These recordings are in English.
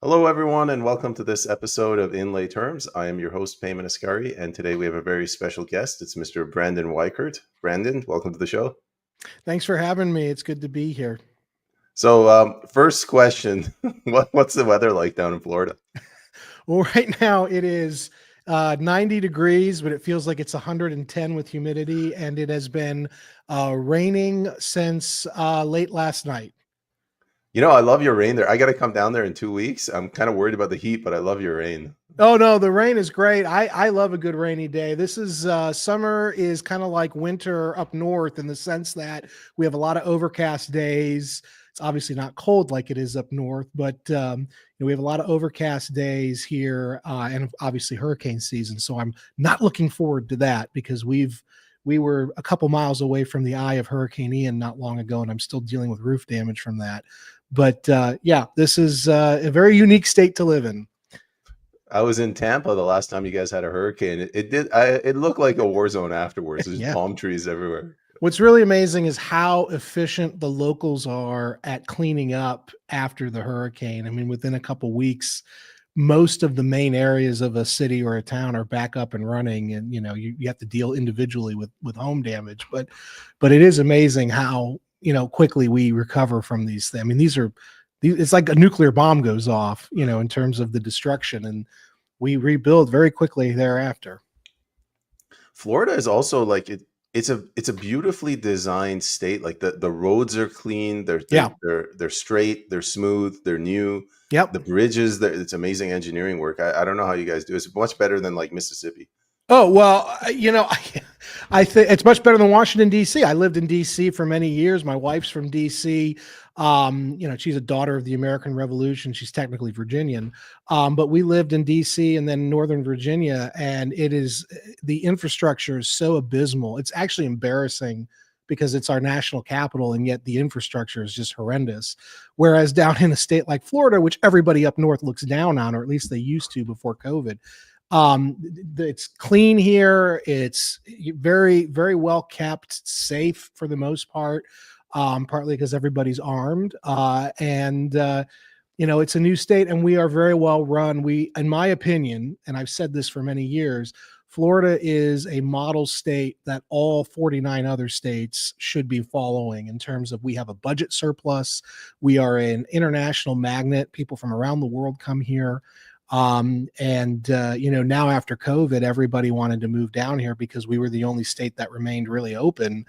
Hello, everyone, and welcome to this episode of Inlay Terms. I am your host, Payman Ascari, and today we have a very special guest. It's Mr. Brandon Weichert. Brandon, welcome to the show. Thanks for having me. It's good to be here. So, first question, what's the weather like down in Florida? Well, right now it is 90 degrees, but it feels like it's 110 with humidity, and it has been raining since late last night. You know, I love your rain there. I got to come down there in 2 weeks. I'm kind of worried about the heat, but I love your rain. Oh no, the rain is great. I love a good rainy day. This is summer is kind of like winter up north in the sense that we have a lot of overcast days. It's obviously not cold like it is up north, but we have a lot of overcast days here, and obviously hurricane season. So I'm not looking forward to that because we were a couple miles away from the eye of Hurricane Ian not long ago, and I'm still dealing with roof damage from that. But yeah, this is a very unique state to live in. I was in Tampa the last time you guys had a hurricane. It looked like a war zone afterwards. There's Yeah. palm trees everywhere. What's really amazing is how efficient the locals are at cleaning up after the hurricane. I mean, within a couple weeks, most of the main areas of a city or a town are back up and running, and you have to deal individually with home damage. But it is amazing how quickly we recover from these things. I mean, it's like a nuclear bomb goes off, in terms of the destruction, and we rebuild very quickly thereafter. Florida is also like it's a beautifully designed state. Like the roads are clean, they're straight, they're smooth, they're new. Yep. The bridges, it's amazing engineering work. I don't know how you guys do it. It's much better than like Mississippi. Oh, well, I think it's much better than Washington, D.C. I lived in D.C. for many years. My wife's from D.C. She's a daughter of the American Revolution. She's technically Virginian. But we lived in D.C. and then Northern Virginia, and the infrastructure is so abysmal. It's actually embarrassing because it's our national capital, and yet the infrastructure is just horrendous. Whereas down in a state like Florida, which everybody up north looks down on, or at least they used to before COVID, it's clean here. It's very, very well kept, safe for the most part, partly because everybody's armed. It's a new state and we are very well run. In my opinion, and I've said this for many years, Florida is a model state that all 49 other states should be following in terms of we have a budget surplus. We are an international magnet. People from around the world come here. Now after COVID, everybody wanted to move down here because we were the only state that remained really open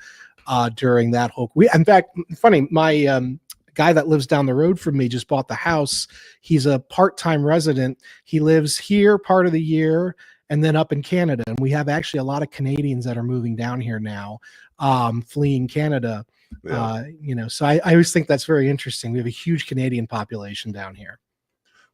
during that whole week. In fact, funny, my guy that lives down the road from me just bought the house. He's a part-time resident. He lives here part of the year and then up in Canada. And we have actually a lot of Canadians that are moving down here now, fleeing Canada. Yeah. So I always think that's very interesting. We have a huge Canadian population down here.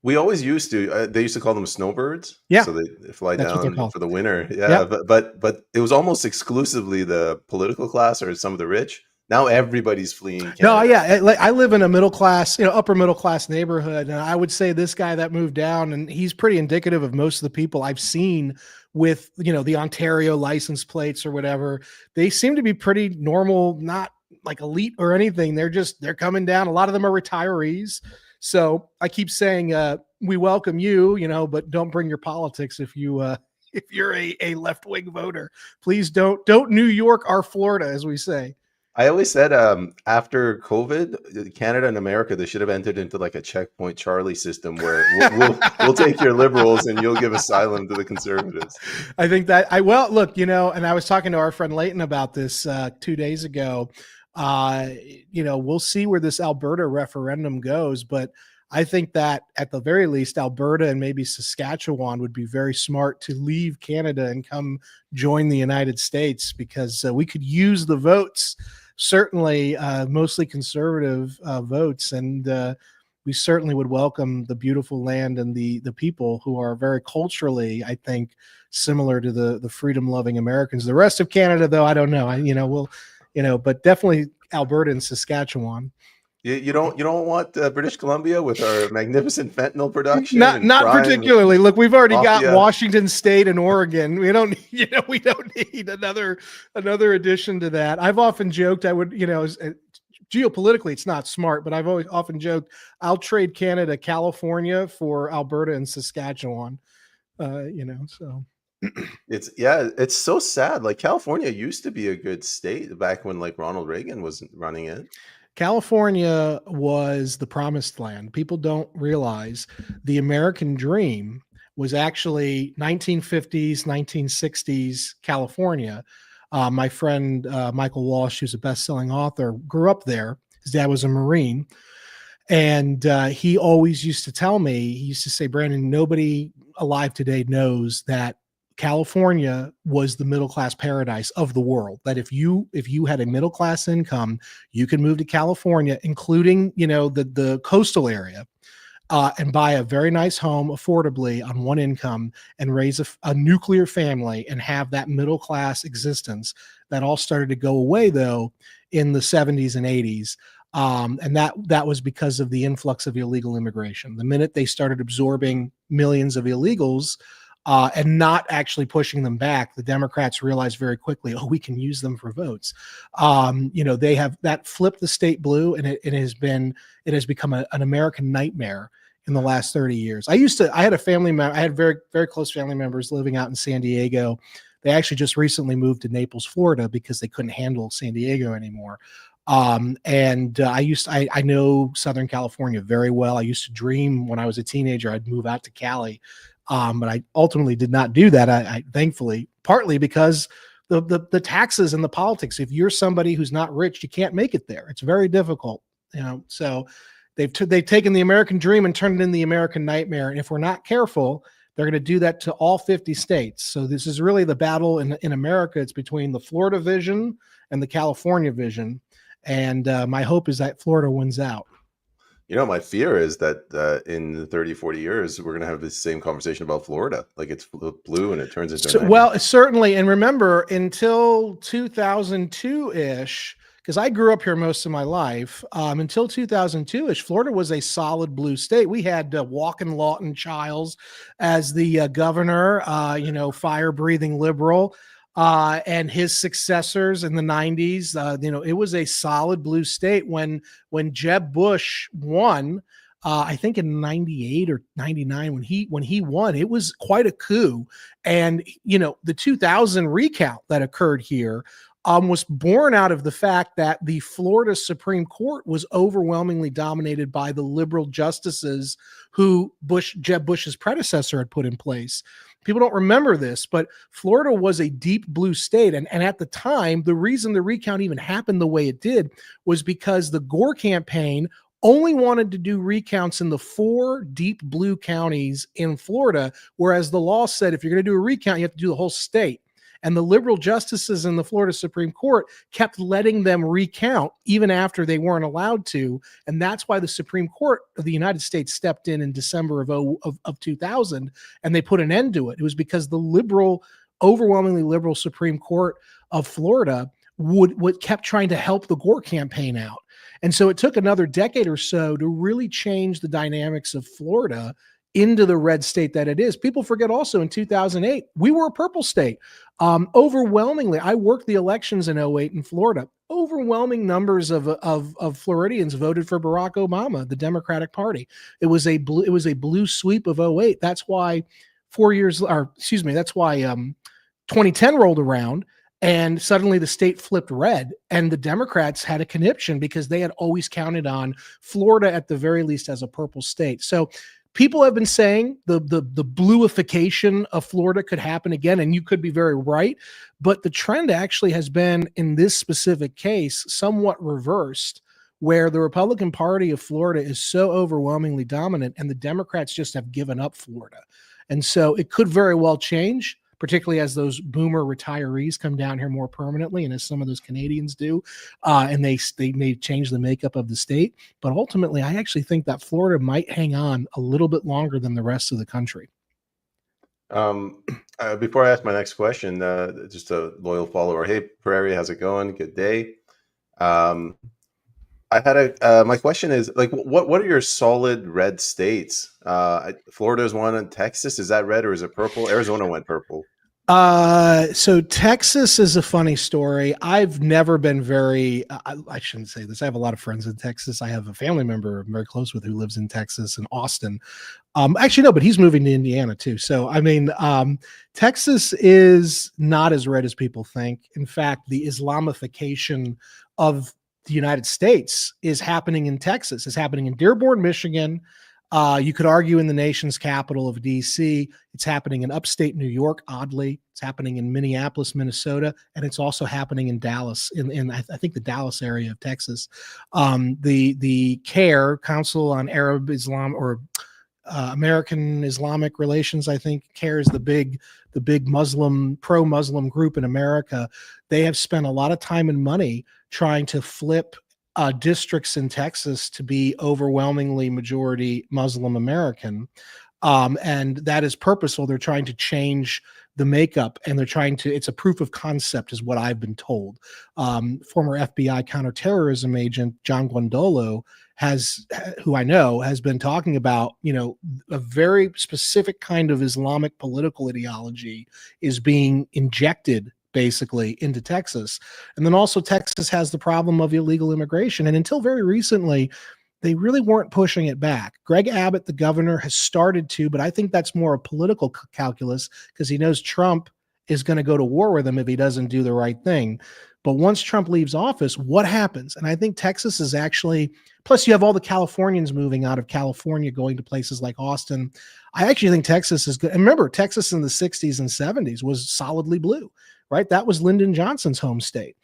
We always used to. They used to call them snowbirds. Yeah, so they fly down for the winter. Yeah. But it was almost exclusively the political class or some of the rich. Now everybody's fleeing Canada. No, yeah, I live in a middle class, upper middle class neighborhood, and I would say this guy that moved down, and he's pretty indicative of most of the people I've seen with the Ontario license plates or whatever. They seem to be pretty normal, not like elite or anything. They're coming down. A lot of them are retirees. So I keep saying, we welcome you, but don't bring your politics if you're a left-wing voter. Please don't New York our Florida, as we say. I always said after COVID, Canada and America, they should have entered into like a checkpoint Charlie system where we'll take your liberals and you'll give asylum to the conservatives. I think that look, and I was talking to our friend Leighton about this 2 days ago. We'll see where this Alberta referendum goes, but I think that at the very least, Alberta and maybe Saskatchewan would be very smart to leave Canada and come join the United States because we could use the votes, certainly mostly conservative votes, and we certainly would welcome the beautiful land and the people who are very culturally, I think, similar to the freedom-loving Americans. The rest of Canada, though, I don't know. But definitely Alberta and Saskatchewan. You don't want British Columbia with our magnificent fentanyl production? Not particularly. Look, we've already got Washington State and Oregon. We don't need another addition to that. I've often joked I would, geopolitically, it's not smart, but I've always often joked I'll trade Canada, California for Alberta and Saskatchewan. So It's so sad. Like California used to be a good state back when like Ronald Reagan was running it. California was the promised land. People don't realize the American dream was actually 1950s, 1960s California. My friend Michael Walsh, who's a best-selling author, grew up there. His dad was a Marine, and he always used to tell me, he used to say, Brandon, nobody alive today knows that California was the middle class paradise of the world. That if you had a middle class income, you could move to California, including the coastal area, and buy a very nice home affordably on one income and raise a nuclear family and have that middle class existence. That all started to go away though in the 70s and 80s. And that was because of the influx of illegal immigration. The minute they started absorbing millions of illegals and not actually pushing them back, the Democrats realized very quickly, we can use them for votes. They have that flipped the state blue, and it has become an American nightmare in the last 30 years. I had a family member, I had very, very close family members living out in San Diego. They actually just recently moved to Naples, Florida, because they couldn't handle San Diego anymore. I know Southern California very well. I used to dream when I was a teenager, I'd move out to Cali. But I ultimately did not do that. I thankfully, partly because the taxes and the politics. If you're somebody who's not rich, you can't make it there. It's very difficult, So they've taken the American dream and turned it into the American nightmare. And if we're not careful, they're going to do that to all 50 states. So this is really the battle in America. It's between the Florida vision and the California vision. And my hope is that Florida wins out. My fear is that in 30, 40 years, we're going to have the same conversation about Florida. Like it's blue and it turns into a well, certainly. And remember, until 2002-ish, because I grew up here most of my life, until 2002-ish, Florida was a solid blue state. We had Walken Lawton Chiles as the governor, fire-breathing liberal. And his successors in the 90s, it was a solid blue state when Jeb Bush won. I think in 98 or 99 when he won, it was quite a coup. And the 2000 recount that occurred here was born out of the fact that the Florida Supreme Court was overwhelmingly dominated by the liberal justices who Jeb Bush's predecessor had put in place. People don't remember this, but Florida was a deep blue state. And at the time, the reason the recount even happened the way it did was because the Gore campaign only wanted to do recounts in the 4 deep blue counties in Florida, whereas the law said if you're going to do a recount, you have to do the whole state. And the liberal justices in the Florida Supreme Court kept letting them recount even after they weren't allowed to. And that's why the Supreme Court of the United States stepped in December of 2000, and they put an end to it. It was because the overwhelmingly liberal Supreme Court of Florida would kept trying to help the Gore campaign out. And so it took another decade or so to really change the dynamics of Florida into the red state that it is. People forget also in 2008, we were a purple state. Overwhelmingly, I worked the elections in 2008 in Florida. Overwhelming numbers of Floridians voted for Barack Obama, the Democratic Party. It was a blue sweep of 2008. That's why 2010 rolled around and suddenly the state flipped red, and the Democrats had a conniption because they had always counted on Florida at the very least as a purple state. So people have been saying the bluification of Florida could happen again, and you could be very right. But the trend actually has been, in this specific case, somewhat reversed, where the Republican Party of Florida is so overwhelmingly dominant, and the Democrats just have given up Florida. And so it could very well change, particularly as those boomer retirees come down here more permanently, and as some of those Canadians do, and they may change the makeup of the state. But ultimately, I actually think that Florida might hang on a little bit longer than the rest of the country. Before I ask my next question, just a loyal follower. Hey, Prairie, how's it going? Good day. I had my question is, like, what are your solid red states? Florida is one, and Texas, is that red or is it purple? Arizona went purple. So Texas is a funny story. I've never been very, I shouldn't say this. I have a lot of friends in Texas. I have a family member I'm very close with who lives in Texas in Austin. Actually, no, but he's moving to Indiana too. So, I mean, Texas is not as red as people think. In fact, the Islamification of the United States is happening in Texas. It's happening in Dearborn, Michigan. You could argue in the nation's capital of DC. It's happening in upstate New York, oddly. It's happening in Minneapolis, Minnesota, and it's also happening in Dallas, in I think the Dallas area of Texas. The CAIR, Council on Arab Islam, or American Islamic Relations, I think CAIR is the big Muslim, pro-Muslim group in America. They have spent a lot of time and money trying to flip districts in Texas to be overwhelmingly majority Muslim American. And that is purposeful. They're trying to change the makeup, and they're trying to, it's a proof of concept is what I've been told. Former FBI counterterrorism agent John Guandolo who I know has been talking about, a very specific kind of Islamic political ideology is being injected basically into Texas. And then also Texas has the problem of illegal immigration. And until very recently, they really weren't pushing it back. Greg Abbott, the governor, has started to, but I think that's more a political calculus because he knows Trump is going to go to war with him if he doesn't do the right thing. But once Trump leaves office, what happens? And I think Texas is actually, plus you have all the Californians moving out of California, going to places like Austin. I actually think Texas is good. And remember, Texas in the 60s and 70s was solidly blue, right? That was Lyndon Johnson's home state.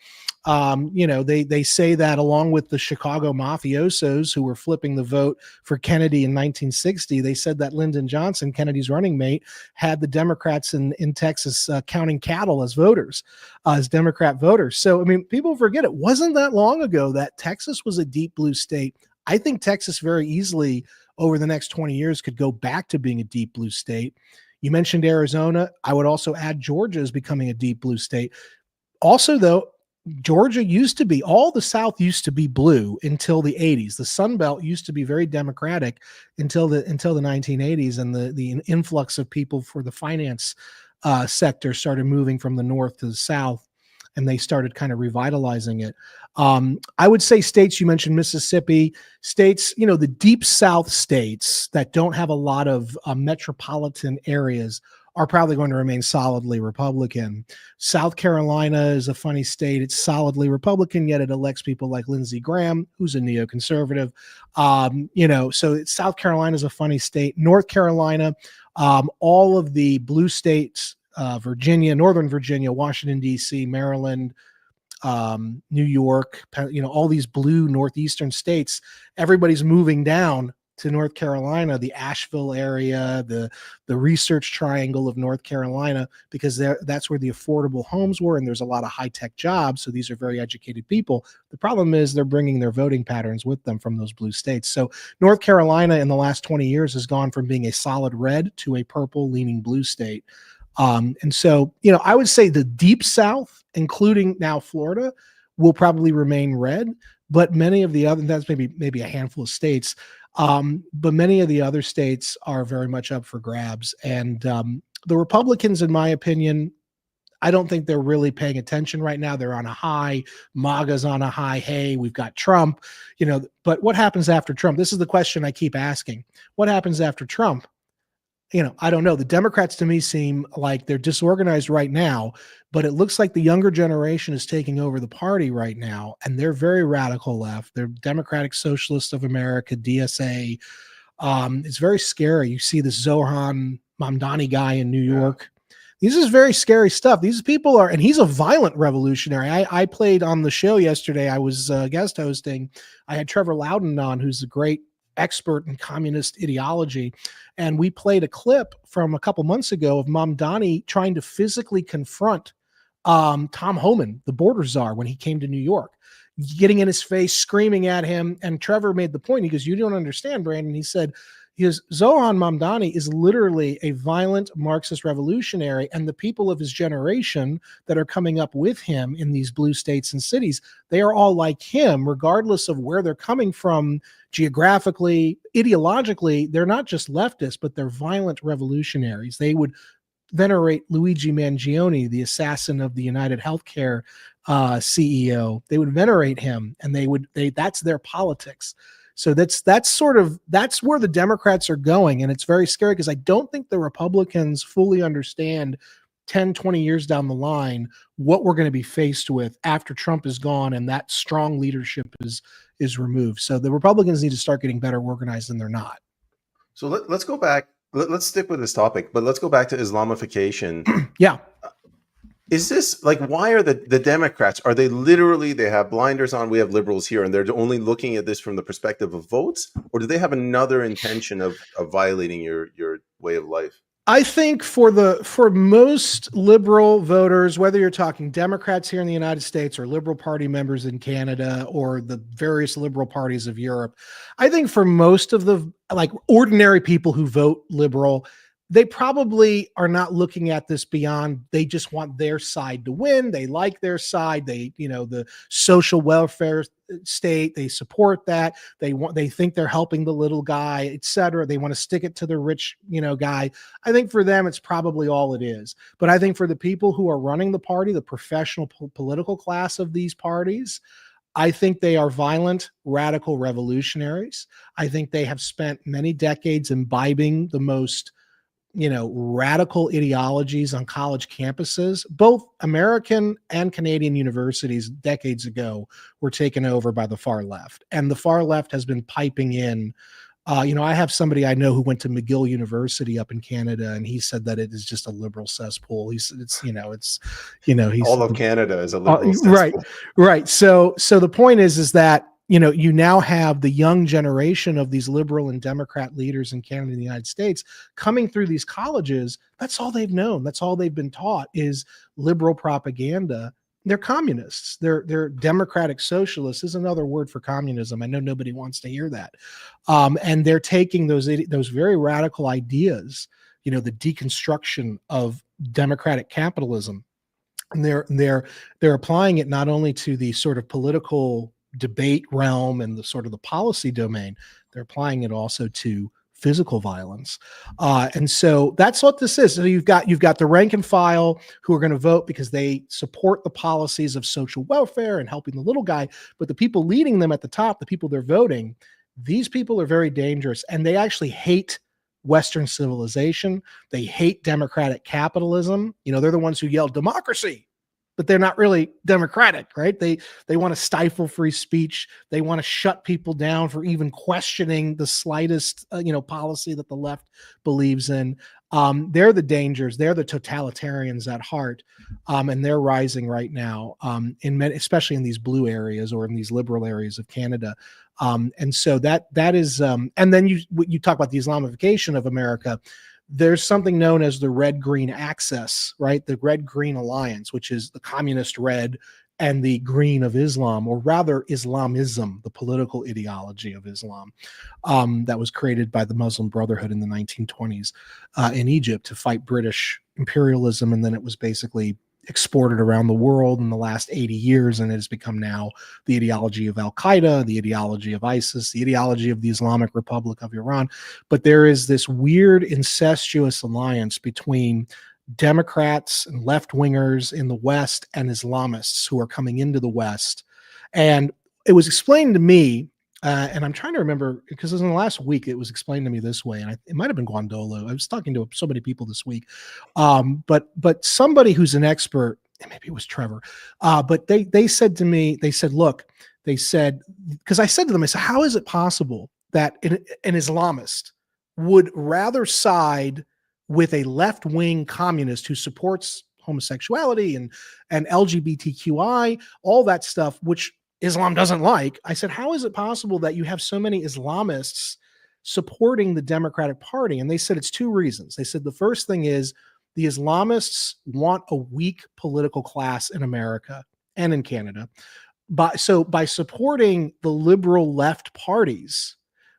They say that along with the Chicago mafiosos who were flipping the vote for Kennedy in 1960, they said that Lyndon Johnson, Kennedy's running mate, had the Democrats in Texas counting cattle as voters, as Democrat voters. So, I mean, people forget it wasn't that long ago that Texas was a deep blue state. I think Texas very easily over the next 20 years could go back to being a deep blue state. You mentioned Arizona. I would also add Georgia is becoming a deep blue state. Also, though, Georgia used to be, all the South used to be blue until the 80s. The Sun Belt used to be very Democratic until the 1980s, and the influx of people for the finance sector started moving from the north to the south, and they started kind of revitalizing it. I would say states, you mentioned Mississippi, states, the deep South states that don't have a lot of metropolitan areas are probably going to remain solidly Republican. South Carolina is a funny state. It's solidly Republican, yet it elects people like Lindsey Graham, who's a neoconservative. So South Carolina is a funny state. North Carolina, all of the blue states, Virginia, Northern Virginia, Washington, D.C., Maryland, New York, all these blue northeastern states, everybody's moving down to North Carolina, the Asheville area, the Research Triangle of North Carolina, because that's where the affordable homes were, and there's a lot of high-tech jobs, so these are very educated people. The problem is they're bringing their voting patterns with them from those blue states. So North Carolina in the last 20 years has gone from being a solid red to a purple-leaning blue state. And so, I would say the deep South, including now Florida, will probably remain red, but many of the other, that's maybe a handful of states, but many of the other states are very much up for grabs. And the Republicans, in my opinion, I don't think they're really paying attention right now. They're on a high. MAGA's on a high. Hey, we've got Trump, but what happens after Trump? This is the question I keep asking. What happens after Trump? I don't know. The Democrats to me seem like they're disorganized right now, but it looks like the younger generation is taking over the party right now, and they're very radical left. They're Democratic Socialists of America, DSA. It's very scary. You see this Zohran Mamdani guy in New York. This is very scary stuff. These people are, and he's a violent revolutionary. I played on the show yesterday. I was guest hosting. I had Trevor Loudon on, who's a great expert in communist ideology. And we played a clip from a couple months ago of Mamdani trying to physically confront Tom Homan, the border czar, when he came to New York, getting in his face, screaming at him. And Trevor made the point. He goes, "You don't understand, Brandon." He said, Zohran Mamdani is literally a violent Marxist revolutionary, and the people of his generation that are coming up with him in these blue states and cities, they are all like him, regardless of where they're coming from geographically, ideologically. They're not just leftists, but they're violent revolutionaries. They would venerate Luigi Mangione, the assassin of the United Healthcare CEO. They would venerate him, and that's their politics. So that's where the Democrats are going. And it's very scary because I don't think the Republicans fully understand 10, 20 years down the line what we're going to be faced with after Trump is gone and that strong leadership is removed. So the Republicans need to start getting better organized, and they're not. So let's go back. Let's stick with this topic, but let's go back to Islamification. Yeah. Is this like, why are the Democrats, are they literally, they have blinders on, we have liberals here, and they're only looking at this from the perspective of votes? Or do they have another intention of violating your way of life? I think for most liberal voters, whether you're talking Democrats here in the United States or Liberal Party members in Canada or the various liberal parties of Europe, I think for most of the like ordinary people who vote liberal, they probably are not looking at this beyond, they just want their side to win. They like their side. They, the social welfare state, they support that. They think they're helping the little guy, et cetera. They want to stick it to the rich, guy. I think for them, it's probably all it is. But I think for the people who are running the party, the professional political class of these parties, I think they are violent, radical revolutionaries. I think they have spent many decades imbibing the most radical ideologies on college campuses. Both American and Canadian universities decades ago were taken over by the far left, and the far left has been piping in. I have somebody I know who went to McGill University up in Canada, and he said that it is just a liberal cesspool. He's all of Canada is a liberal cesspool. Right. So the point is that you now have the young generation of these liberal and Democrat leaders in Canada and the United States coming through these colleges. That's all they've known. That's all they've been taught is liberal propaganda. They're communists. They're democratic socialists is another word for communism. I know nobody wants to hear that. And they're taking those very radical ideas, the deconstruction of democratic capitalism, and they're applying it not only to the sort of political debate realm and the sort of the policy domain, they're applying it also to physical violence. And so that's what this is. So you've got the rank and file who are going to vote because they support the policies of social welfare and helping the little guy. But the people leading them at the top, the people they're voting, these people are very dangerous, and they actually hate Western civilization. They hate democratic capitalism. They're the ones who yell democracy, but they're not really democratic, right? They want to stifle free speech. They want to shut people down for even questioning the slightest, policy that the left believes in. They're the dangers. They're the totalitarians at heart, and they're rising right now, especially in these blue areas or in these liberal areas of Canada. And so that is, and then you talk about the Islamification of America. There's something known as the red-green axis, right? The red-green alliance, which is the communist red and the green of Islam, or rather Islamism, the political ideology of Islam, that was created by the Muslim Brotherhood in the 1920s in Egypt to fight British imperialism. And then it was basically exported around the world in the last 80 years, and it has become now the ideology of Al-Qaeda, the ideology of ISIS, the ideology of the Islamic Republic of Iran. But there is this weird incestuous alliance between Democrats and left-wingers in the West and Islamists who are coming into the West. And it was explained to me, and I'm trying to remember, because in the last week it was explained to me this way, and it might have been Guandolo. I was talking to so many people this week, but somebody who's an expert, and maybe it was Trevor, but they said to me, look, because I said to them, I said, how is it possible that an Islamist would rather side with a left-wing communist who supports homosexuality and LGBTQI, all that stuff, which Islam doesn't like? I said, how is it possible that you have so many Islamists supporting the Democratic Party? And they said it's two reasons. They said the first thing is the Islamists want a weak political class in America and in Canada. By supporting the liberal left parties,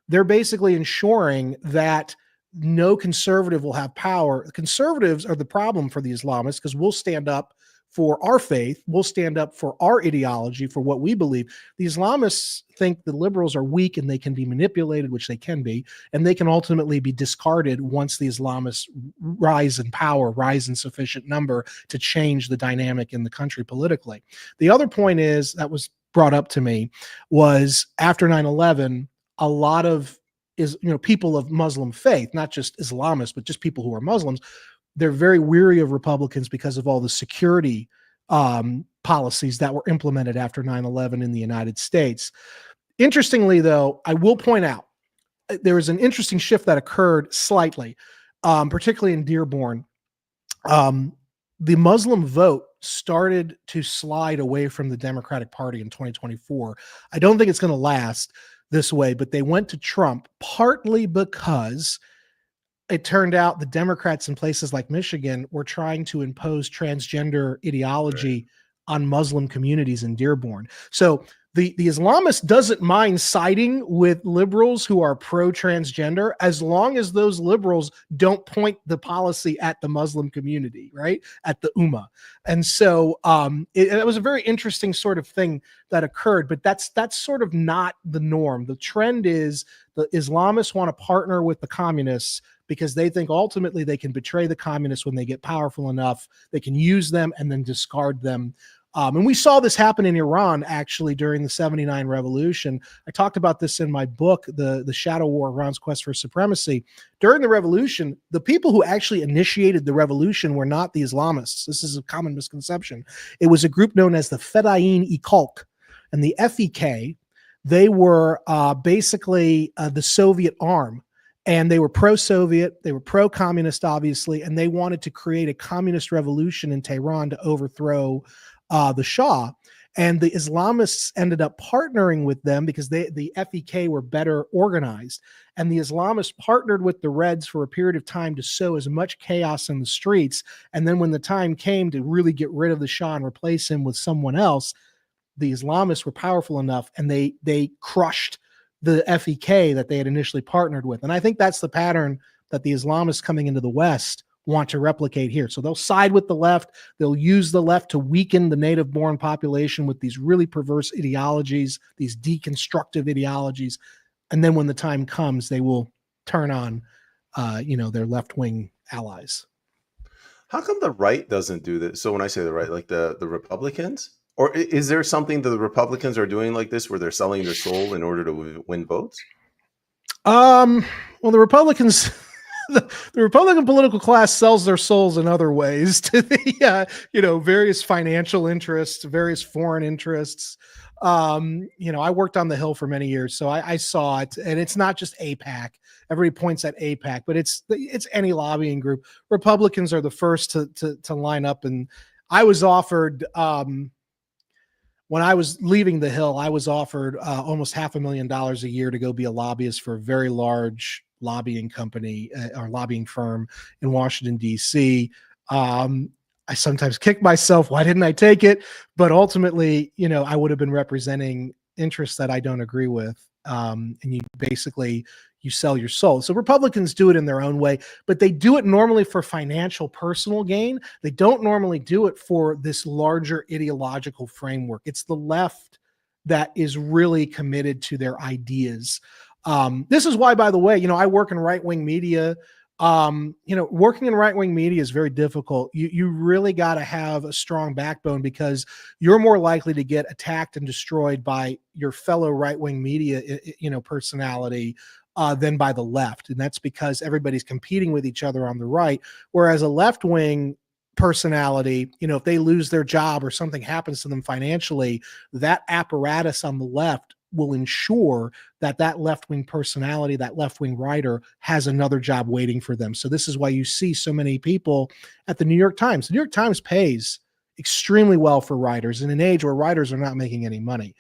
they're basically ensuring that no conservative will have power. Conservatives are the problem for the Islamists because we'll stand up for our faith. We'll stand up for our ideology, for what we believe. The Islamists think the liberals are weak and they can be manipulated, which they can be, and they can ultimately be discarded once the Islamists rise in power, rise in sufficient number to change the dynamic in the country politically. The other point is that was brought up to me was after 9/11, a lot of people of Muslim faith, not just Islamists, but just people who are Muslims, they're very weary of Republicans because of all the security policies that were implemented after 9/11 in the United States. Interestingly, though, I will point out there was an interesting shift that occurred slightly, particularly in Dearborn. The Muslim vote started to slide away from the Democratic Party in 2024. I don't think it's going to last this way, but they went to Trump partly because it turned out the Democrats in places like Michigan were trying to impose transgender ideology on Muslim communities in Dearborn. So the Islamist doesn't mind siding with liberals who are pro-transgender as long as those liberals don't point the policy at the Muslim community, right? At the Ummah. And so it was a very interesting sort of thing that occurred, but that's sort of not the norm. The trend is the Islamists want to partner with the communists because they think ultimately they can betray the communists when they get powerful enough. They can use them and then discard them. And we saw this happen in Iran, actually, during the 79 revolution. I talked about this in my book, The Shadow War, Iran's Quest for Supremacy. During the revolution, the people who actually initiated the revolution were not the Islamists. This is a common misconception. It was a group known as the Fedayeen-i-Khalq. And the FEK, they were basically the Soviet arm. And they were pro-Soviet, they were pro-communist, obviously, and they wanted to create a communist revolution in Tehran to overthrow the Shah. And the Islamists ended up partnering with them because the FEK were better organized. And the Islamists partnered with the Reds for a period of time to sow as much chaos in the streets. And then when the time came to really get rid of the Shah and replace him with someone else, the Islamists were powerful enough and they crushed the FEK that they had initially partnered with. And I think that's the pattern that the Islamists coming into the West want to replicate here. So they'll side with the left. They'll use the left to weaken the native-born population with these really perverse ideologies, these deconstructive ideologies. And then when the time comes, they will turn on, their left-wing allies. How come the right doesn't do this? So when I say the right, like the Republicans? Or is there something that the Republicans are doing like this where they're selling their soul in order to win votes? Well, the Republicans... The Republican political class sells their souls in other ways to the, various financial interests, various foreign interests. I worked on the Hill for many years, so I saw it, and it's not just AIPAC. Everybody points at AIPAC, but it's any lobbying group. Republicans are the first to line up, and I was offered when I was leaving the Hill, I was offered almost $500,000 a year to go be a lobbyist for a very large lobbying company or lobbying firm in Washington, D.C. I sometimes kick myself. Why didn't I take it? But ultimately, I would have been representing interests that I don't agree with. And you sell your soul. So Republicans do it in their own way, but they do it normally for financial personal gain. They don't normally do it for this larger ideological framework. It's the left that is really committed to their ideas. This is why, by the way, I work in right-wing media. Working in right-wing media is very difficult. You really got to have a strong backbone because you're more likely to get attacked and destroyed by your fellow right-wing media, personality than by the left. And that's because everybody's competing with each other on the right. Whereas a left-wing personality, if they lose their job or something happens to them financially, that apparatus on the left will ensure that left-wing personality, that left-wing writer has another job waiting for them. So this is why you see so many people at the New York Times. The New York Times pays extremely well for writers in an age where writers are not making any money.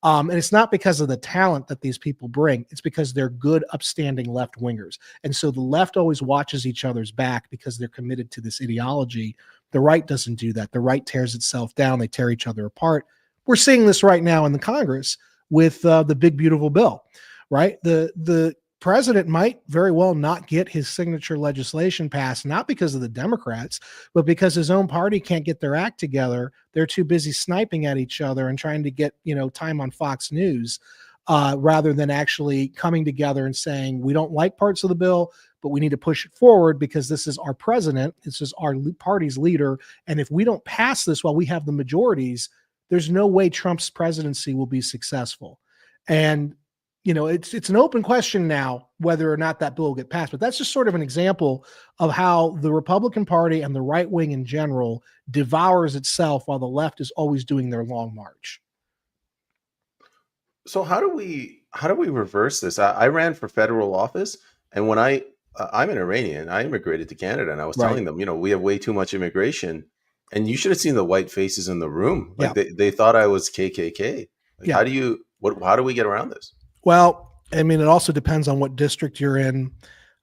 And it's not because of the talent that these people bring. It's because they're good, upstanding left-wingers. And so the left always watches each other's back because they're committed to this ideology. The right doesn't do that. The right tears itself down. They tear each other apart. We're seeing this right now in the Congress with the big, beautiful bill, right? The president might very well not get his signature legislation passed, not because of the Democrats, but because his own party can't get their act together. They're too busy sniping at each other and trying to get, time on Fox News, rather than actually coming together and saying, we don't like parts of the bill, but we need to push it forward because this is our president. This is our party's leader. And if we don't pass this while we have the majorities, there's no way Trump's presidency will be successful. And it's an open question now whether or not that bill will get passed, but that's just sort of an example of how the Republican Party and the right wing in general devours itself while the left is always doing their long march. So how do we reverse this? I ran for federal office, and when I'm an Iranian, I immigrated to Canada, and I was telling them, we have way too much immigration, and you should have seen the white faces in the room. Like they thought I was KKK. Like, how do we get around this? Well, I mean, it also depends on what district you're in.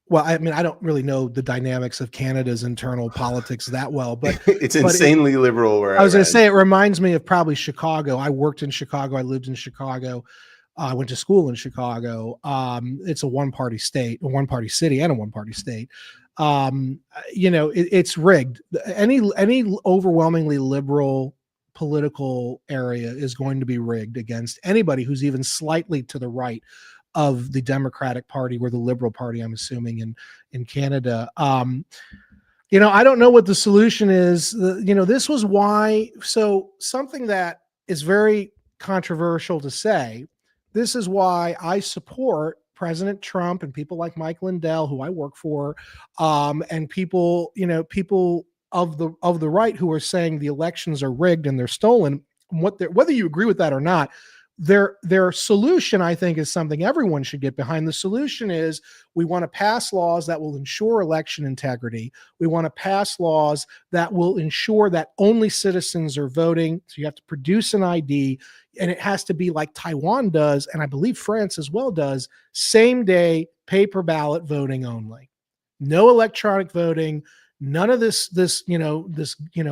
Well, I mean, I don't really know the dynamics of Canada's internal politics that well, but it's insanely liberal. Where I was going to say, it reminds me of probably Chicago. I worked in Chicago. I lived in Chicago. I went to school in Chicago. It's a one-party state, a one-party city, and a one-party state. It's rigged. Any overwhelmingly liberal political area is going to be rigged against anybody who's even slightly to the right of the Democratic Party or the Liberal Party, I'm assuming, in Canada. I don't know what the solution is. This was why. So something that is very controversial to say, this is why I support President Trump and people like Mike Lindell, who I work for, and people of the right who are saying the elections are rigged and they're stolen. Whether you agree with that or not, their solution, I think, is something everyone should get behind. The solution is we want to pass laws that will ensure election integrity. We want to pass laws that will ensure that only citizens are voting. So you have to produce an ID, and it has to be like Taiwan does, and I believe France as well does, same day paper ballot voting only. No electronic voting. None of this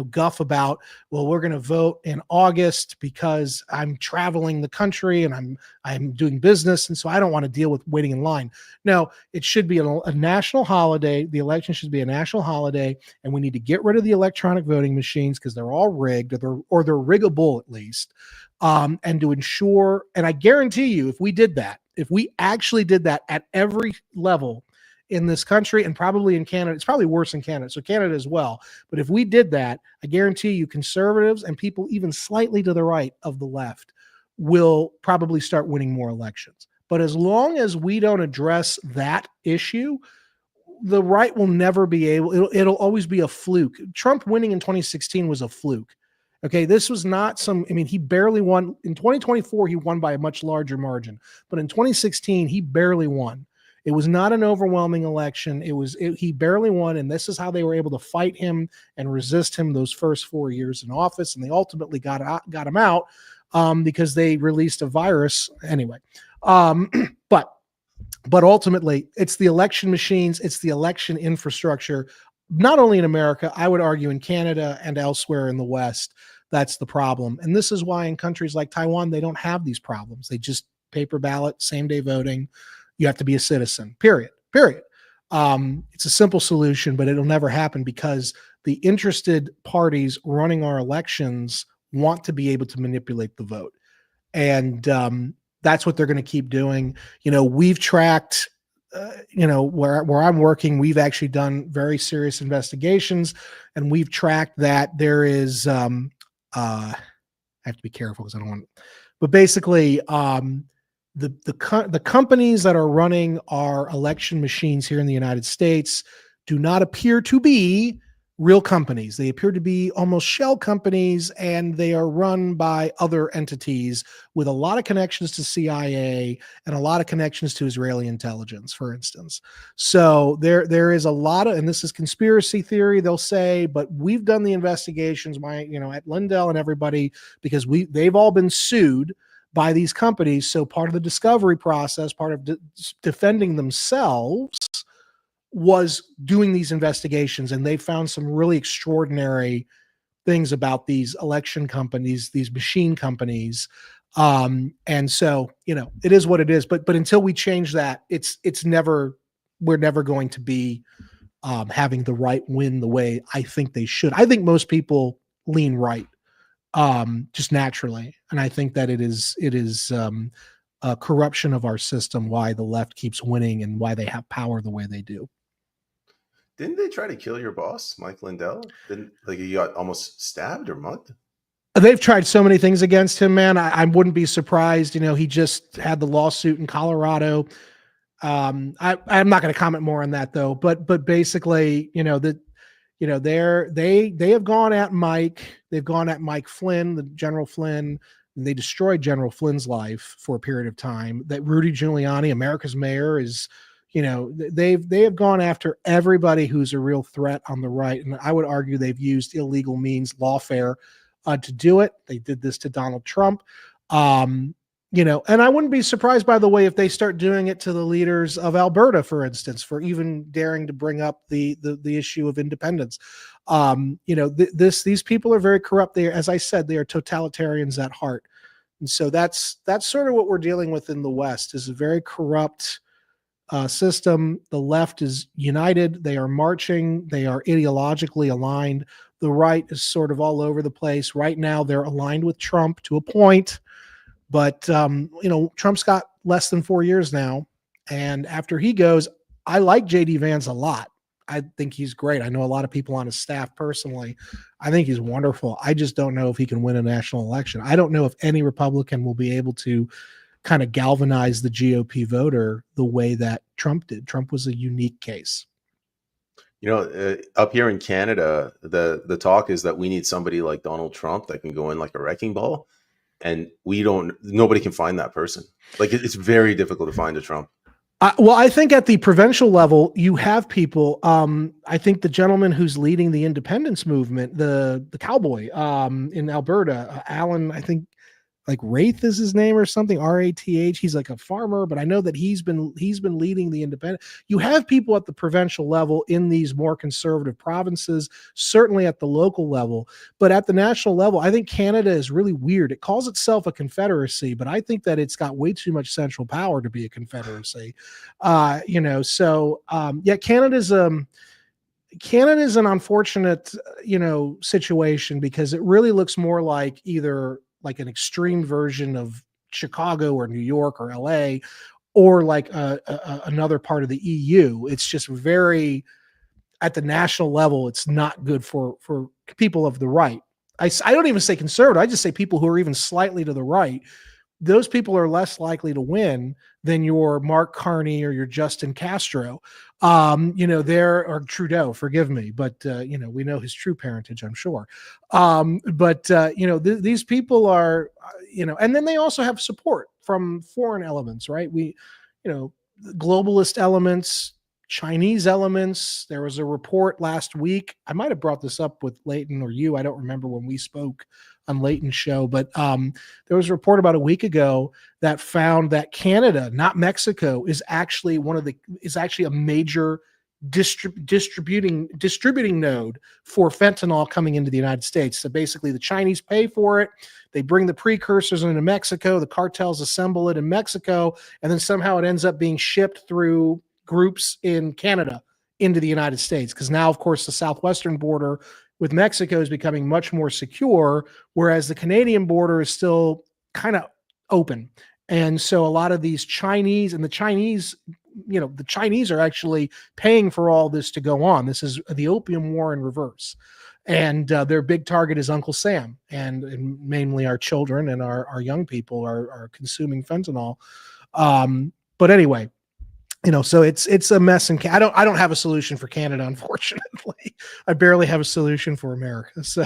guff about, well, we're going to vote in August because I'm traveling the country and I'm doing business, and so I don't want to deal with waiting in line. No, it should be a national holiday. The election should be a national holiday, and we need to get rid of the electronic voting machines because they're all rigged, or they're riggable at least. And to ensure, and I guarantee you, if we actually did that at every level in this country, and probably in Canada, it's probably worse in Canada, so Canada as well. But if we did that, I guarantee you conservatives and people even slightly to the right of the left will probably start winning more elections. But as long as we don't address that issue, the right will never be able, it'll always be a fluke. Trump winning in 2016 was a fluke. Okay, this was not he barely won. In 2024, he won by a much larger margin. But in 2016, he barely won. It was not an overwhelming election. He barely won, and this is how they were able to fight him and resist him those first 4 years in office, and they ultimately got him out because they released a virus anyway. But ultimately, it's the election machines, it's the election infrastructure, not only in America, I would argue in Canada and elsewhere in the West. That's the problem, and this is why in countries like Taiwan they don't have these problems. They just paper ballot, same day voting. You have to be a citizen, period. It's a simple solution, but it'll never happen because the interested parties running our elections want to be able to manipulate the vote. And that's what they're going to keep doing. We've tracked, where I'm working, we've actually done very serious investigations, and we've tracked that there is, I have to be careful because I don't want, but basically, the companies that are running our election machines here in the United States do not appear to be real companies. They appear to be almost shell companies, and they are run by other entities with a lot of connections to CIA and a lot of connections to Israeli intelligence, for instance. So there is a lot of, and this is conspiracy theory, they'll say, but we've done the investigations, at Lindell and everybody, because they've all been sued by these companies. So part of the discovery process, part of defending themselves, was doing these investigations, and they found some really extraordinary things about these election companies, these machine companies, And so, it is what it is. But until we change that, we're never going to be having the right win the way I think they should. I think most people lean right, just naturally, and I think that it is a corruption of our system why the left keeps winning and why they have power the way they do. Didn't they try to kill your boss, Mike Lindell? Didn't he got almost stabbed or mugged? They've tried so many things against him, man. I wouldn't be surprised. He just had the lawsuit in Colorado. I'm not going to comment more on that though. But basically, they have gone at Mike. They've gone at Mike Flynn, the General Flynn. And they destroyed General Flynn's life for a period of time. That Rudy Giuliani, America's mayor, is. They have gone after everybody who's a real threat on the right, and I would argue they've used illegal means, lawfare, to do it. They did this to Donald Trump, and I wouldn't be surprised, by the way, if they start doing it to the leaders of Alberta, for instance, for even daring to bring up the issue of independence. These people are very corrupt. They, as I said, they are totalitarians at heart, and so that's sort of what we're dealing with in the West, is a very corrupt system. The left is united. They are marching. They are ideologically aligned. The right is sort of all over the place. Right now, they're aligned with Trump to a point, but Trump's got less than 4 years now, and after he goes, I like JD Vance a lot. I think he's great. I know a lot of people on his staff personally. I think he's wonderful. I just don't know if he can win a national election. I don't know if any Republican will be able to kind of galvanize the GOP voter the way that Trump did. Trump was a unique case. Up here in Canada, the talk is that we need somebody like Donald Trump that can go in like a wrecking ball, and nobody can find that person. Like, it's very difficult to find a Trump. Well, I think at the provincial level, you have people. I think the gentleman who's leading the independence movement, the cowboy in Alberta, Alan, I think, like Wraith is his name or something, Rath. He's like a farmer, but I know that he's been leading the independent. You have people at the provincial level in these more conservative provinces, certainly at the local level, but at the national level, I think Canada is really weird. It calls itself a confederacy, but I think that it's got way too much central power to be a confederacy. Canada's an unfortunate, situation, because it really looks more like either like an extreme version of Chicago or New York or LA, or like another part of the EU. It's just very, at the national level, it's not good for people of the right. I don't even say conservative. I just say people who are even slightly to the right. Those people are less likely to win than your Mark Carney or your Justin Castro, or Trudeau, forgive me, but we know his true parentage, I'm sure. These people are, and then they also have support from foreign elements, right? Globalist elements, Chinese elements. There was a report last week. I might have brought this up with Leighton or you. I don't remember when we spoke on Leighton's show, but there was a report about a week ago that found that Canada, not Mexico, is actually a major distributing node for fentanyl coming into the United States. So basically, the Chinese pay for it. They bring the precursors into Mexico. The cartels assemble it in Mexico, and then somehow it ends up being shipped through groups in Canada into the United States. Because now, of course, the southwestern border with Mexico is becoming much more secure, whereas the Canadian border is still kind of open. And so a lot of these Chinese are actually paying for all this to go on. This is the opium war in reverse. And their big target is Uncle Sam, and mainly our children and our young people are consuming fentanyl. But anyway, so it's a mess. And I don't have a solution for Canada, unfortunately. I barely have a solution for America. So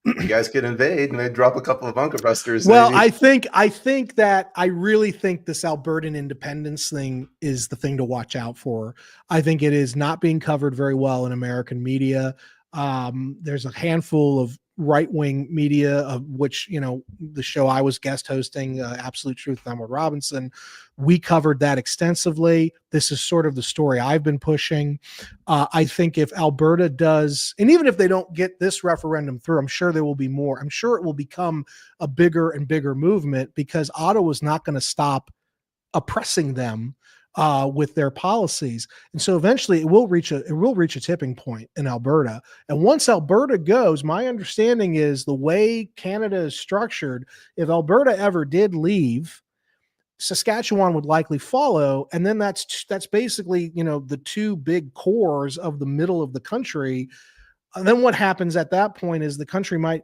you guys could invade and they'd drop a couple of bunker busters. Well, maybe. I really think this Albertan independence thing is the thing to watch out for. I think it is not being covered very well in American media. There's a handful of right-wing media, of which, the show I was guest hosting, Absolute Truth with Elmwood Robinson, we covered that extensively. This is sort of the story I've been pushing. I think if Alberta does, and even if they don't get this referendum through, I'm sure there will be more. I'm sure it will become a bigger and bigger movement, because Ottawa's not going to stop oppressing them with their policies. And so eventually it will reach a tipping point in Alberta. And once Alberta goes, my understanding is the way Canada is structured, if Alberta ever did leave, Saskatchewan would likely follow. And then that's basically, the two big cores of the middle of the country. And then what happens at that point is the country might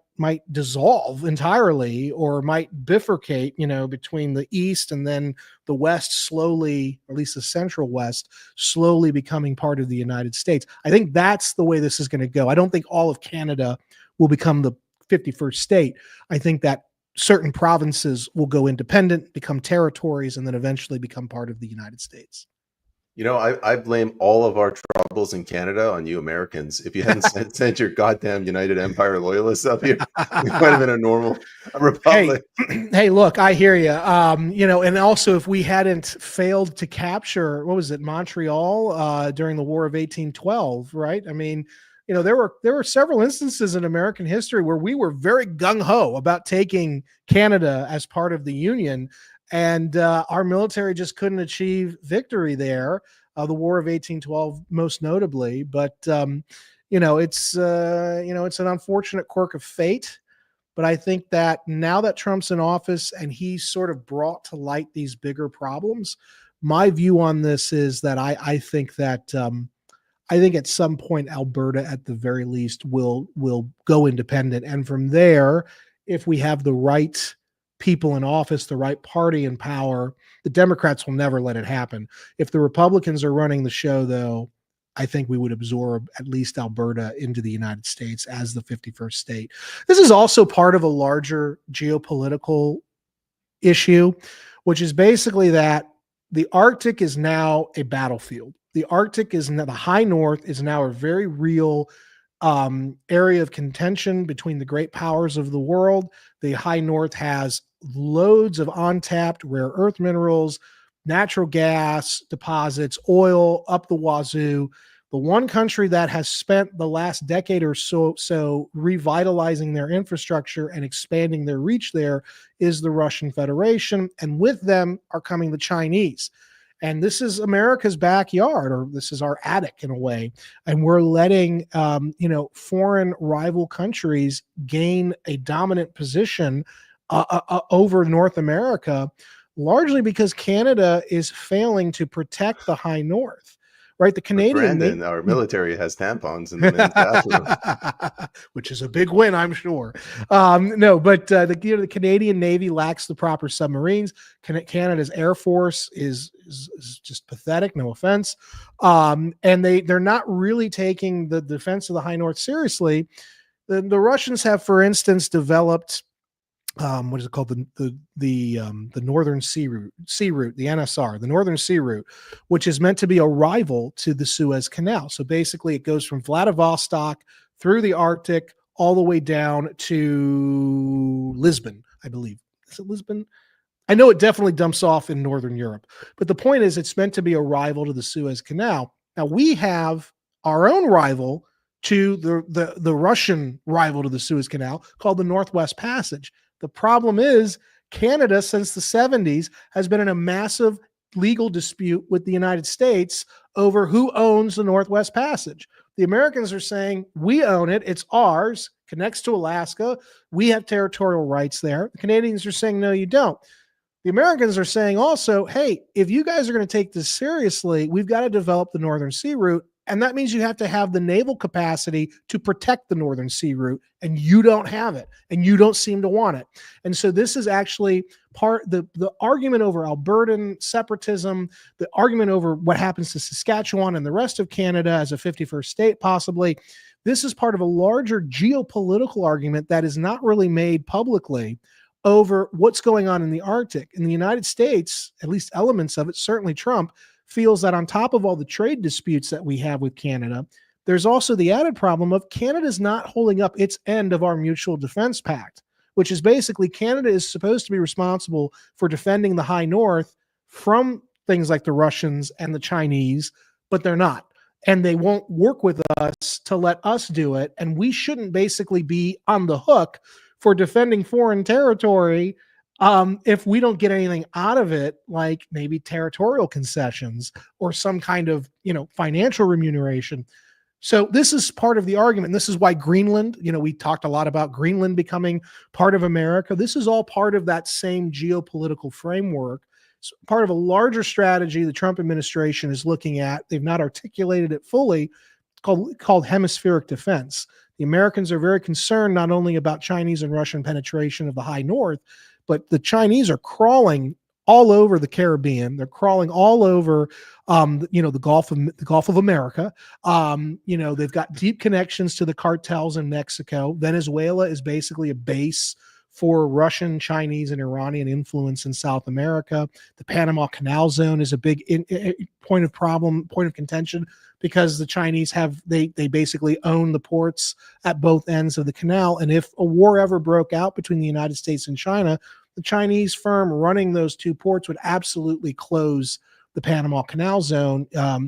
dissolve entirely, or might bifurcate, between the east and then the west, slowly, or at least the central west, slowly becoming part of the United States. I think that's the way this is going to go. I don't think all of Canada will become the 51st state. I think that certain provinces will go independent, become territories, and then eventually become part of the United States. I blame all of our troubles in Canada on you Americans. If you hadn't sent your goddamn United Empire loyalists up here, we might have been a republic. Hey, look, I hear you. And also, if we hadn't failed to capture, what was it, Montreal during the War of 1812, right? I mean, there were several instances in American history where we were very gung-ho about taking Canada as part of the Union. And our military just couldn't achieve victory there. The War of 1812, most notably. But it's an unfortunate quirk of fate. But I think that now that Trump's in office and he's sort of brought to light these bigger problems, my view on this is that I think that I think at some point Alberta, at the very least, will go independent, and from there, if we have the right people in office, the right party in power, the Democrats will never let it happen. If the Republicans are running the show, though, I think we would absorb at least Alberta into the United States as the 51st state. This is also part of a larger geopolitical issue, which is basically that the Arctic is now a battlefield. The Arctic is now, the high north is now a very real area of contention between the great powers of the world. The high north has loads of untapped rare earth minerals, natural gas deposits, oil up the wazoo. The one country that has spent the last decade or so revitalizing their infrastructure and expanding their reach there is the Russian Federation. And with them are coming the Chinese. And this is America's backyard, or this is our attic in a way. And we're letting, foreign rival countries gain a dominant position over North America, largely because Canada is failing to protect the high north, right? The Canadian, Brandon, our military has tampons in the men's bathroom, which is a big win, I'm sure. The Canadian Navy lacks the proper submarines. Canada's Air Force is just pathetic. No offense, and they're not really taking the defense of the high north seriously. The Russians have, for instance, developed what is it called? The Northern Sea Route, the NSR, the Northern Sea Route, which is meant to be a rival to the Suez Canal. So basically it goes from Vladivostok through the Arctic all the way down to Lisbon, I believe. Is it Lisbon? I know it definitely dumps off in Northern Europe. But the point is, it's meant to be a rival to the Suez Canal. Now we have our own rival to the Russian rival to the Suez Canal called the Northwest Passage. The problem is Canada, since the 70s, has been in a massive legal dispute with the United States over who owns the Northwest Passage. The Americans are saying, we own it, it's ours, connects to Alaska, we have territorial rights there. The Canadians are saying, no, you don't. The Americans are saying also, hey, if you guys are going to take this seriously, we've got to develop the Northern Sea Route. And that means you have to have the naval capacity to protect the Northern Sea Route, and you don't have it, and you don't seem to want it. And so this is actually the argument over Albertan separatism, the argument over what happens to Saskatchewan and the rest of Canada as a 51st state, possibly. This is part of a larger geopolitical argument that is not really made publicly over what's going on in the Arctic. In the United States, at least elements of it, certainly Trump, feels that on top of all the trade disputes that we have with Canada, there's also the added problem of Canada's not holding up its end of our mutual defense pact, which is basically Canada is supposed to be responsible for defending the high north from things like the Russians and the Chinese, but they're not. And they won't work with us to let us do it. And we shouldn't basically be on the hook for defending foreign territory if we don't get anything out of it, like maybe territorial concessions or some kind of, financial remuneration. So this is part of the argument. This is why Greenland, we talked a lot about Greenland becoming part of America. This is all part of that same geopolitical framework. It's part of a larger strategy the Trump administration is looking at. They've not articulated it fully. It's called hemispheric defense. The Americans are very concerned not only about Chinese and Russian penetration of the high north, but the Chinese are crawling all over the Caribbean. They're crawling all over, the Gulf of America. They've got deep connections to the cartels in Mexico. Venezuela is basically a base for Russian, Chinese, and Iranian influence in South America. The Panama Canal Zone is a big point of contention, because the Chinese they basically own the ports at both ends of the canal. And if a war ever broke out between the United States and China, the Chinese firm running those two ports would absolutely close the Panama Canal Zone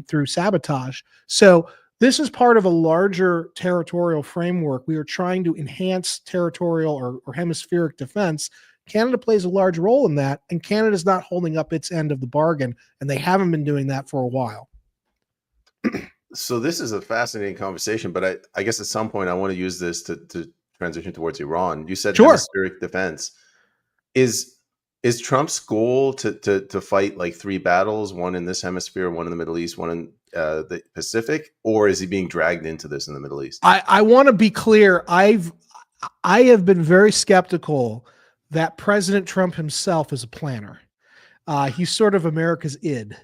through sabotage. So this is part of a larger territorial framework. We are trying to enhance territorial or hemispheric defense. Canada plays a large role in that, and Canada's not holding up its end of the bargain, and they haven't been doing that for a while. So this is a fascinating conversation, but I guess at some point I want to use this to transition towards Iran. You said Sure. hemispheric defense. Is Trump's goal to fight like three battles, one in this hemisphere, one in the Middle East, one in the Pacific, or is he being dragged into this in the Middle East? I want to be clear. I have been very skeptical that President Trump himself is a planner. He's sort of America's id.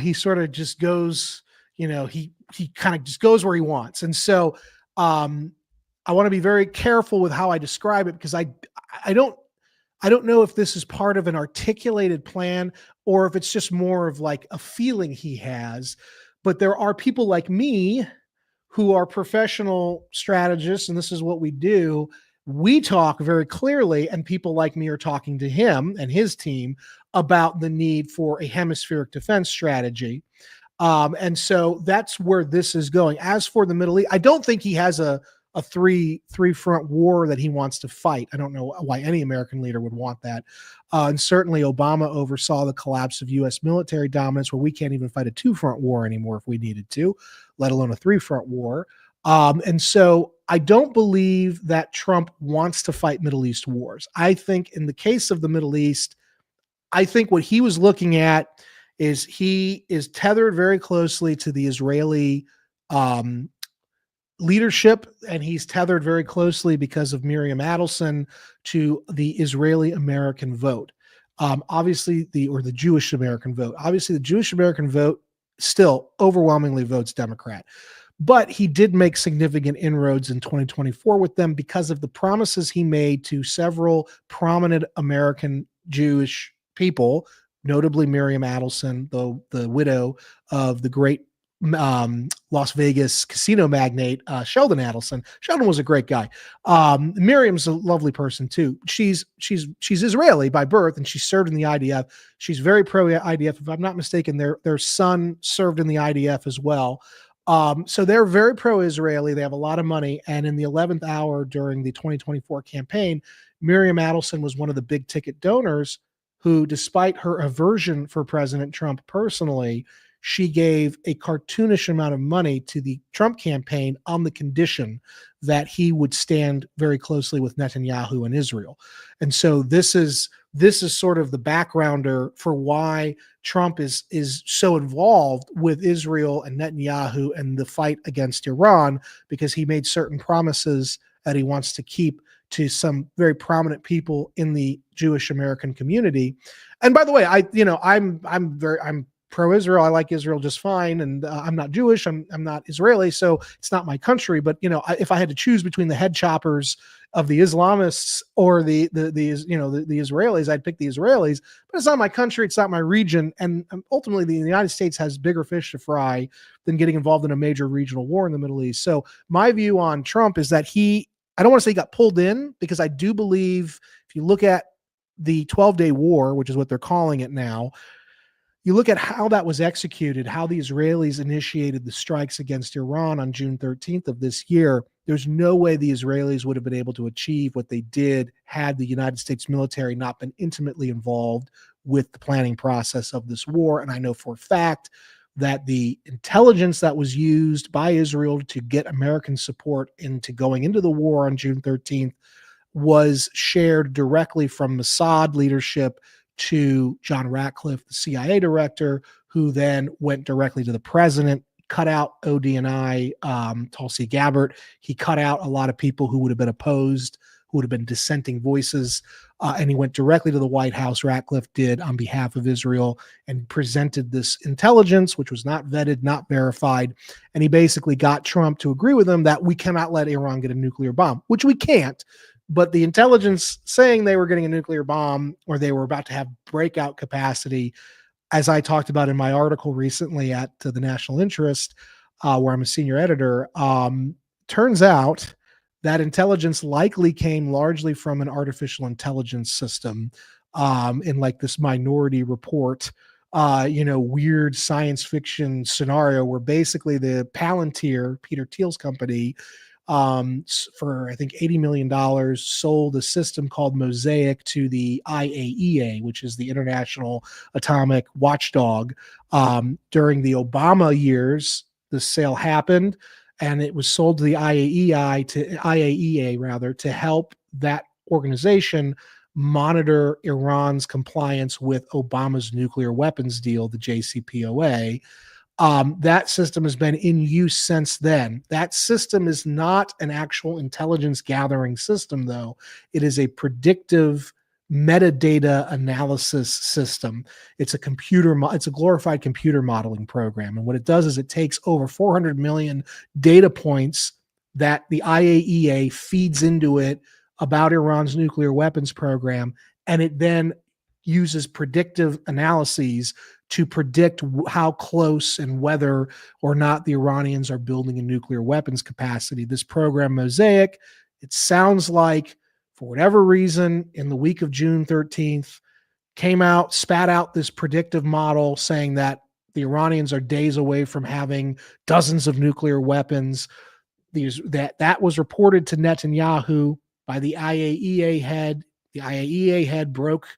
He sort of just goes, he kind of just goes where he wants. And so I want to be very careful with how I describe it, because I don't know if this is part of an articulated plan or if it's just more of like a feeling he has. But there are people like me who are professional strategists, and this is what we do. We talk very clearly, and people like me are talking to him and his team about the need for a hemispheric defense strategy. And so that's where this is going. As for the Middle East, I don't think he has a three front war that he wants to fight. I don't know why any American leader would want that. And certainly Obama oversaw the collapse of U.S. military dominance, where we can't even fight a 2-front war anymore if we needed to, let alone a 3-front war. And so I don't believe that Trump wants to fight Middle East wars. I think in the case of the Middle East, I think what he was looking at is he is tethered very closely to the Israeli leadership, and he's tethered very closely because of Miriam Adelson to the Israeli American vote. Obviously the Jewish American vote. Obviously the Jewish American vote still overwhelmingly votes Democrat. But he did make significant inroads in 2024 with them because of the promises he made to several prominent American Jewish people, notably Miriam Adelson, the widow of the great Las Vegas casino magnate, Sheldon Adelson. Sheldon was a great guy. Miriam's a lovely person too. She's Israeli by birth, and she served in the IDF. She's very pro IDF. If I'm not mistaken, their son served in the IDF as well. So they're very pro-Israeli. They have a lot of money. And in the 11th hour during the 2024 campaign, Miriam Adelson was one of the big ticket donors who, despite her aversion for President Trump personally, she gave a cartoonish amount of money to the Trump campaign on the condition that he would stand very closely with Netanyahu and Israel. And so this is sort of the backgrounder for why Trump is so involved with Israel and Netanyahu and the fight against Iran, because he made certain promises that he wants to keep to some very prominent people in the Jewish American community. And by the way, I'm pro-Israel. I like Israel just fine, and I'm not Jewish. I'm not Israeli, so it's not my country. But if I had to choose between the head choppers of the Islamists or the Israelis, I'd pick the Israelis. But it's not my country. It's not my region, and ultimately, the United States has bigger fish to fry than getting involved in a major regional war in the Middle East. So my view on Trump is that I don't want to say he got pulled in, because I do believe if you look at the 12-day war, which is what they're calling it now, you look at how that was executed, how the Israelis initiated the strikes against Iran on June 13th of this year. There's no way the Israelis would have been able to achieve what they did had the United States military not been intimately involved with the planning process of this war. And I know for a fact that the intelligence that was used by Israel to get American support into going into the war on June 13th was shared directly from Mossad leadership to John Ratcliffe, the CIA director, who then went directly to the president, cut out ODNI, Tulsi Gabbard. He cut out a lot of people who would have been opposed, who would have been dissenting voices, and he went directly to the White House, Ratcliffe did, on behalf of Israel, and presented this intelligence, which was not vetted, not verified, and he basically got Trump to agree with him that we cannot let Iran get a nuclear bomb, which we can't. But the intelligence saying they were getting a nuclear bomb or they were about to have breakout capacity, as I talked about in my article recently at the National Interest, where I'm a senior editor, turns out that intelligence likely came largely from an artificial intelligence system in like this Minority Report, weird science fiction scenario where basically the Palantir, Peter Thiel's company, for I think $80 million, sold a system called Mosaic to the IAEA, which is the International Atomic Watchdog. During the Obama years, the sale happened, and it was sold to the IAEA to help that organization monitor Iran's compliance with Obama's nuclear weapons deal, the JCPOA. That system has been in use since then. That system is not an actual intelligence gathering system, though. It is a predictive metadata analysis system. It's a glorified computer modeling program. And what it does is it takes over 400 million data points that the IAEA feeds into it about Iran's nuclear weapons program, and it then uses predictive analyses to predict how close and whether or not the Iranians are building a nuclear weapons capacity. This program, Mosaic, it sounds like, for whatever reason, in the week of June 13th, spat out this predictive model saying that the Iranians are days away from having dozens of nuclear weapons. That was reported to Netanyahu by the IAEA head. The IAEA head broke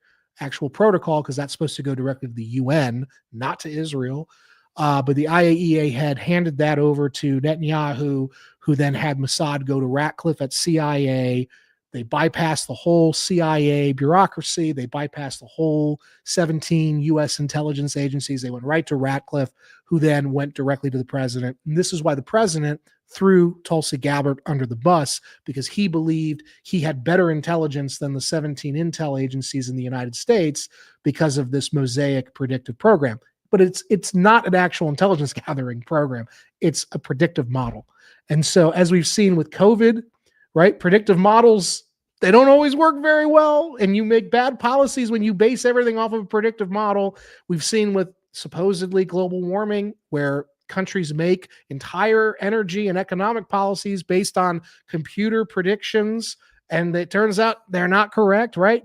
actual protocol because that's supposed to go directly to the UN, not to Israel. But the IAEA had handed that over to Netanyahu, who then had Mossad go to Ratcliffe at CIA. They bypassed the whole CIA bureaucracy. They bypassed the whole 17 U.S. intelligence agencies. They went right to Ratcliffe, who then went directly to the president. And this is why the president threw Tulsi Gabbard under the bus, because he believed he had better intelligence than the 17 intel agencies in the United States because of this Mosaic predictive program. But it's not an actual intelligence gathering program. It's a predictive model. And so, as we've seen with COVID, right, predictive models, they don't always work very well, and you make bad policies when you base everything off of a predictive model. We've seen with supposedly global warming, where countries make entire energy and economic policies based on computer predictions, and it turns out they're not correct, right?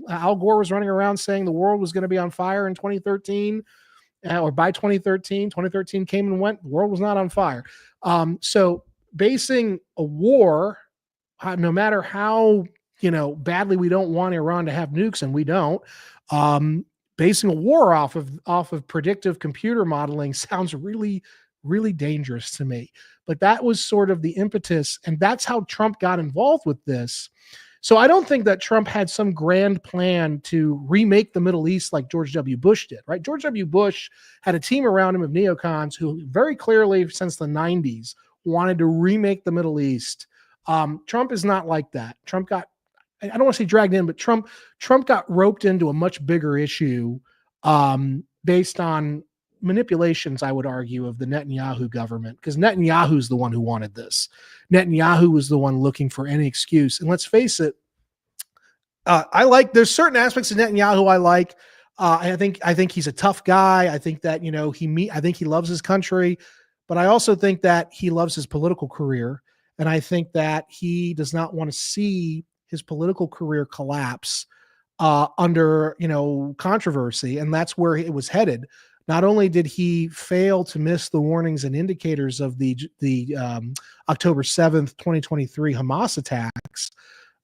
Al Gore was running around saying the world was going to be on fire in 2013, or by 2013. 2013 came and went. The world was not on fire. So basing a war, no matter how badly we don't want Iran to have nukes, and we don't, basing a war off of predictive computer modeling sounds really, really dangerous to me. But that was sort of the impetus, and that's how Trump got involved with this. So I don't think that Trump had some grand plan to remake the Middle East like George W. Bush did, right? George W. Bush had a team around him of neocons who very clearly, since the 90s, wanted to remake the Middle East. Trump is not like that. Trump got, I don't want to say dragged in, but Trump got roped into a much bigger issue based on manipulations, I would argue, of the Netanyahu government, because Netanyahu's the one who wanted this. Netanyahu was the one looking for any excuse. And let's face it, there's certain aspects of Netanyahu I like. I think he's a tough guy. I think that, I think he loves his country, but I also think that he loves his political career. And I think that he does not want to see his political career collapse under, controversy. And that's where it was headed. Not only did he fail to miss the warnings and indicators of the October 7th, 2023 Hamas attacks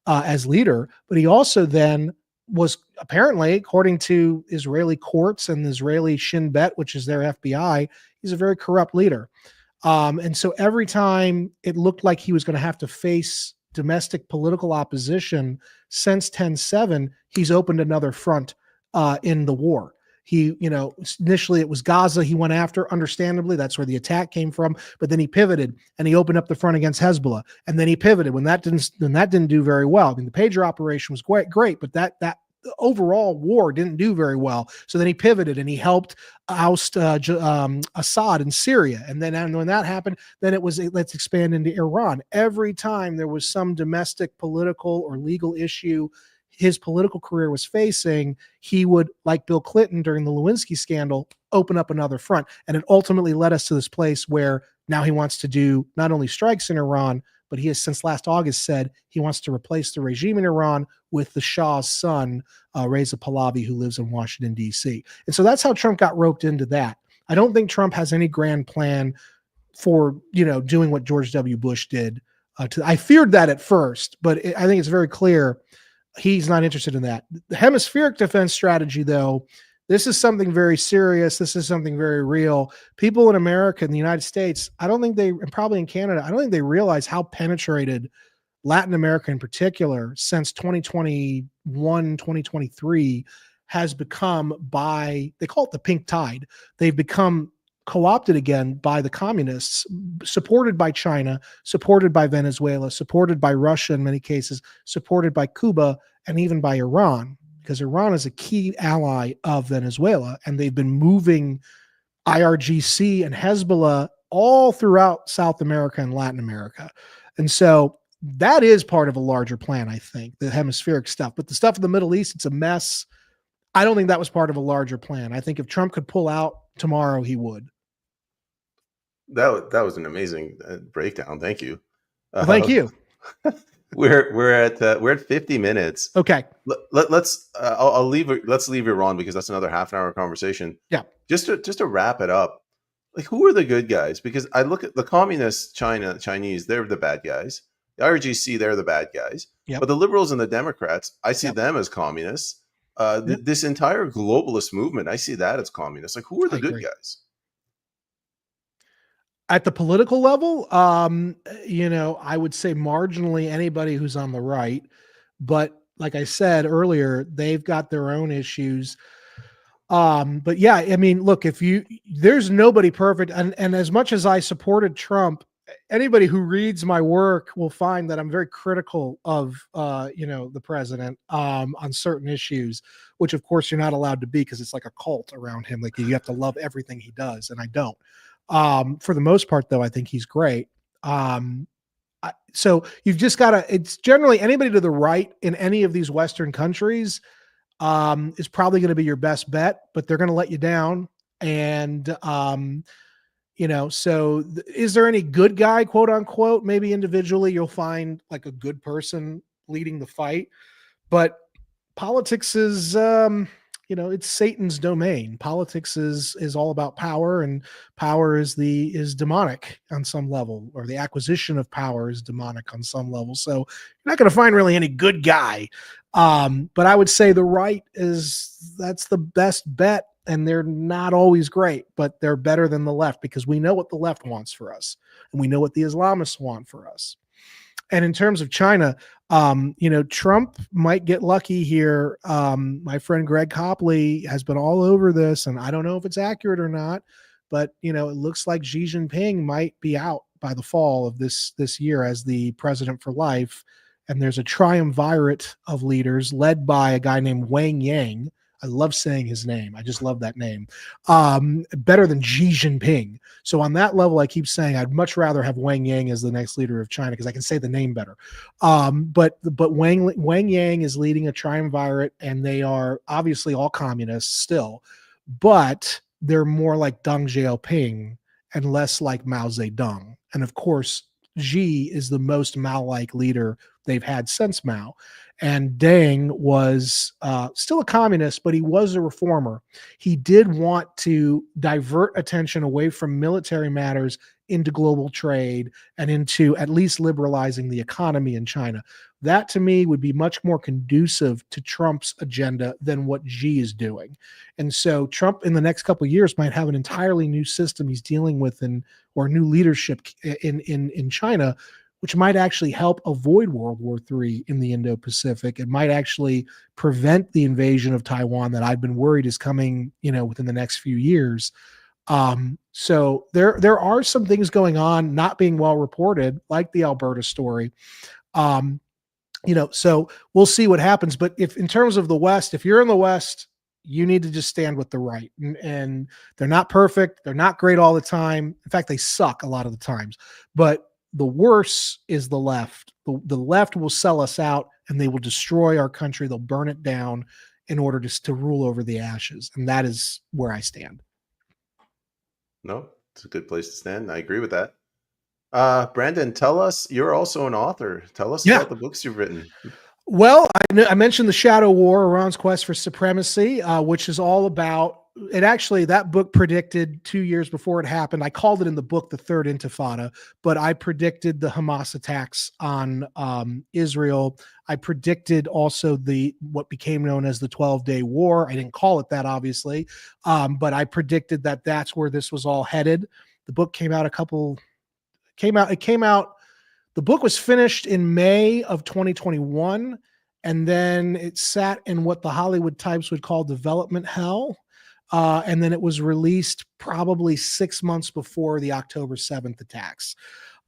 as leader, but he also then was apparently, according to Israeli courts and the Israeli Shin Bet, which is their FBI, he's a very corrupt leader. And so every time it looked like he was going to have to face domestic political opposition since 10/7, he's opened another front in the war. He, initially it was Gaza he went after, understandably. That's where the attack came from. But then he pivoted and he opened up the front against Hezbollah. And then he pivoted when that didn't do very well. I mean, the pager operation was great, but that overall war didn't do very well. So then he pivoted and he helped oust Assad in Syria. And then when that happened, then it was, let's expand into Iran. Every time there was some domestic political or legal issue his political career was facing, he would, like Bill Clinton during the Lewinsky scandal, open up another front. And it ultimately led us to this place where now he wants to do not only strikes in Iran, but he has since last August said he wants to replace the regime in Iran with the Shah's son, Reza Pahlavi, who lives in Washington, D.C. And so that's how Trump got roped into that. I don't think Trump has any grand plan for, doing what George W. Bush did. I feared that at first, but I think it's very clear he's not interested in that. The hemispheric defense strategy, though, this is something very serious. This is something very real. People in America, in the United States, and probably in Canada, I don't think they realize how penetrated Latin America in particular since 2021, 2023 has become they call it the pink tide. They've become co-opted again by the communists, supported by China, supported by Venezuela, supported by Russia in many cases, supported by Cuba, and even by Iran, because Iran is a key ally of Venezuela, and they've been moving IRGC and Hezbollah all throughout South America and Latin America. And so that is part of a larger plan, I think, the hemispheric stuff. But the stuff in the Middle East, it's a mess. I don't think that was part of a larger plan. I think if Trump could pull out tomorrow, he would. That was an amazing breakdown. Thank you. Well, thank you. We're at 50 minutes. Okay. Let's leave Iran because that's another half an hour conversation. Yeah. Just to wrap it up, like, who are the good guys? Because I look at the communists, Chinese, they're the bad guys. The IRGC, they're the bad guys. Yep. But the liberals and the Democrats, I see them as communists. This entire globalist movement, I see that as communists. Like, who are the good guys? At the political level, I would say marginally anybody who's on the right. But like I said earlier, they've got their own issues. But yeah, I mean, look, there's nobody perfect. And as much as I supported Trump, anybody who reads my work will find that I'm very critical of, the president on certain issues, which of course you're not allowed to be because it's like a cult around him. Like, you have to love everything he does. And I don't. For the most part, though, I think he's great. So you've just got to, it's generally anybody to the right in any of these Western countries is probably going to be your best bet, but they're going to let you down. And, so is there any good guy, quote unquote? Maybe individually you'll find like a good person leading the fight, but politics is, it's Satan's domain. Politics is all about power, and power is demonic on some level, or the acquisition of power is demonic on some level. So you're not going to find really any good guy. But I would say the right that's the best bet, and they're not always great, but they're better than the left because we know what the left wants for us, and we know what the Islamists want for us. And in terms of China, Trump might get lucky here. My friend Greg Copley has been all over this, and I don't know if it's accurate or not, but, it looks like Xi Jinping might be out by the fall of this year as the president for life. And there's a triumvirate of leaders led by a guy named Wang Yang. I love saying his name. I just love that name. Better than Xi Jinping. So on that level, I keep saying I'd much rather have Wang Yang as the next leader of China because I can say the name better. But Wang Yang is leading a triumvirate, and they are obviously all communists still, but they're more like Deng Xiaoping and less like Mao Zedong. And of course, Xi is the most Mao-like leader they've had since Mao. And Deng was still a communist, but he was a reformer. He did want to divert attention away from military matters into global trade and into at least liberalizing the economy in China. That to me would be much more conducive to Trump's agenda than what Xi is doing. And so Trump in the next couple of years might have an entirely new system he's dealing with or new leadership in China, which might actually help avoid World War III in the Indo-Pacific. It might actually prevent the invasion of Taiwan that I've been worried is coming, within the next few years. So there are some things going on not being well reported, like the Alberta story. So we'll see what happens. But if in terms of the West, if you're in the West, you need to just stand with the right. And they're not perfect. They're not great all the time. In fact, they suck a lot of the times. But the worse is the left. The left will sell us out, and they will destroy our country. They'll burn it down in order to rule over the ashes. And that is where I stand. No, it's a good place to stand. I agree with that. Brandon, tell us, you're also an author. Tell us about the books you've written. Well, I mentioned The Shadow War, Iran's Quest for Supremacy, which is all about it. Actually, that book predicted 2 years before it happened. I called it in the book the Third Intifada, but I predicted the Hamas attacks on Israel. I predicted also what became known as the 12-Day War. I didn't call it that, obviously, but I predicted that that's where this was all headed. The book came out the book was finished in May of 2021, and then it sat in what the Hollywood Times would call development hell. And then it was released probably 6 months before the October 7th attacks.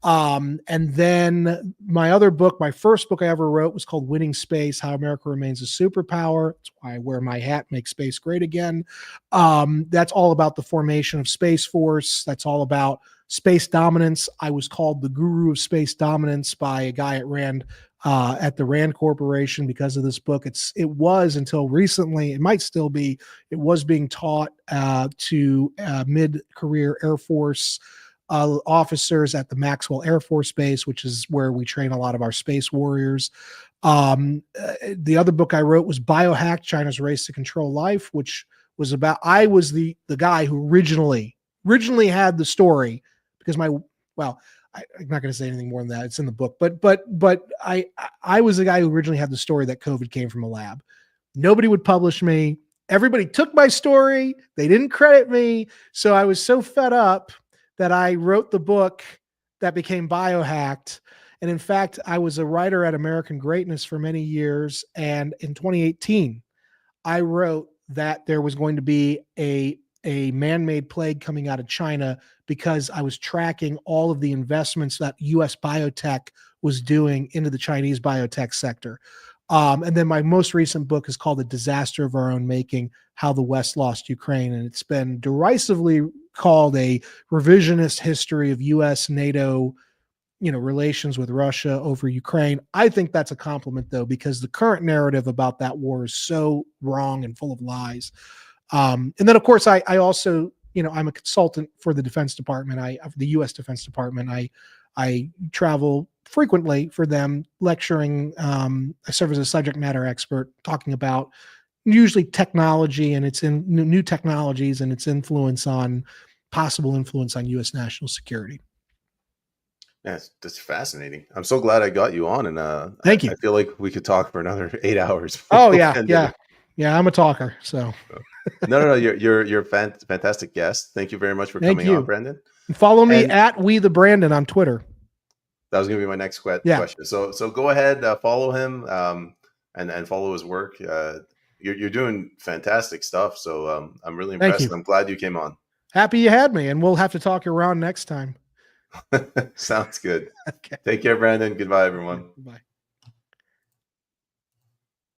And then my first book I ever wrote was called Winning Space, How America Remains a Superpower. That's why I wear my hat, Make Space Great Again. That's all about the formation of Space Force. That's all about space dominance. I was called the guru of space dominance by a guy at the Rand Corporation because of this book. It was until recently, it might still be, it was being taught to mid-career Air Force officers at the Maxwell Air Force Base, which is where we train a lot of our space warriors. The other book I wrote was Biohacked, China's Race to Control Life, which was about, I was the guy who originally had the story because I'm not going to say anything more than that. It's in the book, but I was the guy who originally had the story that COVID came from a lab. Nobody would publish me. Everybody took my story. They didn't credit me. So I was so fed up that I wrote the book that became Biohacked. And in fact, I was a writer at American Greatness for many years. And in 2018, I wrote that there was going to be a man-made plague coming out of China because I was tracking all of the investments that U.S. biotech was doing into the Chinese biotech sector. And then my most recent book is called The Disaster of Our Own Making, How the West Lost Ukraine. And it's been derisively called a revisionist history of U.S. NATO relations with Russia over Ukraine. I think that's a compliment, though, because the current narrative about that war is so wrong and full of lies. And then, of course, I also, I'm a consultant for the Defense Department. The U.S. Defense Department. I travel frequently for them, lecturing. I serve as a subject matter expert, talking about usually technology and its new technologies and its possible influence on U.S. national security. Yeah, that's fascinating. I'm so glad I got you on, and thank you. I feel like we could talk for another 8 hours. Oh yeah. I'm a talker. So no. You're a fantastic guest. Thank you very much for coming on, Brandon. And follow me at We the Brandon on Twitter. That was going to be my next question. So go ahead, follow him, and follow his work. You're doing fantastic stuff. So I'm really impressed. I'm glad you came on. Happy you had me, and we'll have to talk around next time. Sounds good. Okay. Take care, Brandon. Goodbye, everyone. Bye.